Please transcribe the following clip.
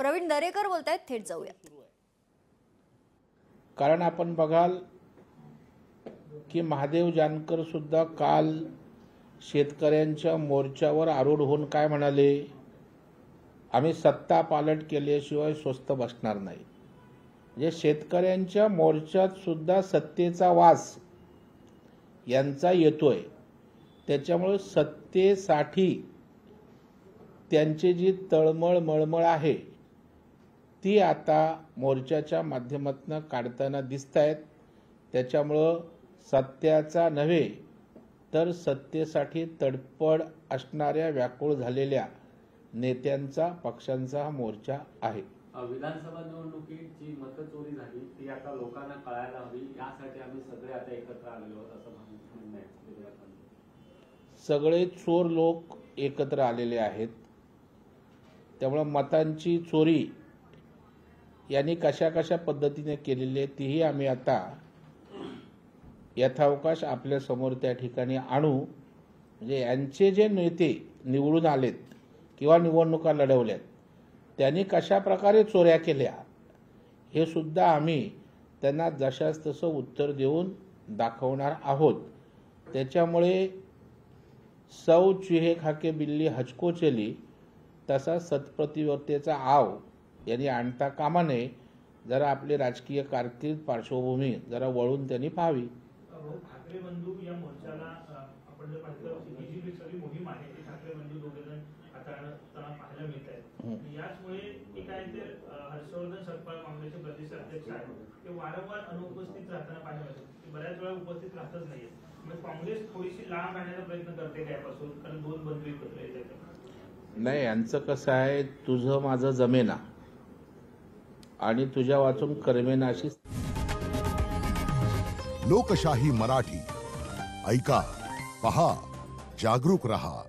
प्रवीण दरेकर बोलतायत, थेट जाऊया। कारण आपण बघाल की महादेव जानकर सुद्धा काल शेतकऱ्यांच्या मोर्चावर आरूढ होऊन काय म्हणाले, आम्ही सत्ता पालट केल्याशिवाय स्वस्त बसणार नाही। म्हणजे शेतकऱ्यांच्या मोर्चात सुद्धा सत्तेचा वास यांचा येतोय। त्याच्यामुळे सत्तेसाठी त्यांची जी तळमळ मळमळ आहे ती आता मोर्चाच्या माध्यमातून काढताना दिसतायत। त्याच्यामुळे सत्याचा नव्हे तर सत्तेसाठी तडपड असणाऱ्या व्याकुळ झालेल्या नेत्यांचा पक्षांचा हा मोर्चा आहे। विधानसभा निवडणुकीत जी मतचोरी झाली ती आता लोकांना कळायला हवी, यासाठी आम्ही सगळे आता एकत्र आलेलो आहोत असं म्हणणं आहे। सगळे चोर लोक एकत्र आलेले आहेत। त्यामुळे मतांची चोरी यांनी कशा कशा पद्धतीने केलेली आहे तीही आम्ही आता यथावकाश आपल्या समोर त्या ठिकाणी आणू। म्हणजे यांचे जे नेते निवडून आलेत किंवा निवडणुका लढवल्यात त्यांनी कशा प्रकारे चोऱ्या केल्या हे सुद्धा आम्ही त्यांना जशास तसं उत्तर देऊन दाखवणार आहोत। त्याच्यामुळे सौ चूहे खाके बिल्ली हचको चली तसा सत्प्रतिवर्तेचा आव यांनी आणता कामा नये। जरा आपली राजकीय कारकीर्द पार्श्वभूमी जरा वळून त्यांनी पाहावी। ठाकरे बंधू या मोर्चाला आपण जर पाहिलं बीजेपी सगळी मोहीम आहे ती ठाकरे बंधू दोघे जण हाताळताना पाहायला मिळत आहेत। याचमुळे एक आहे ते हर्षवर्धन सपकाळ काँग्रेसचे प्रदेश अध्यक्ष आहेत, ते वारंवार अनुपस्थित राहताना पाहायला मिळतात, ते बऱ्याच वेळा उपस्थित राहतच नाहीये। मग काँग्रेस थोडीशी लांब राहण्याचा प्रयत्न करते त्यापासून, कारण दोन बंधू एकत्र येतात। नाही, यांचं कसं आहे, तुझं माझं जमेना आणि तुझ्या वाचून करमेना अशी। लोकशाही मराठी ऐका, पहा, जागरूक रहा।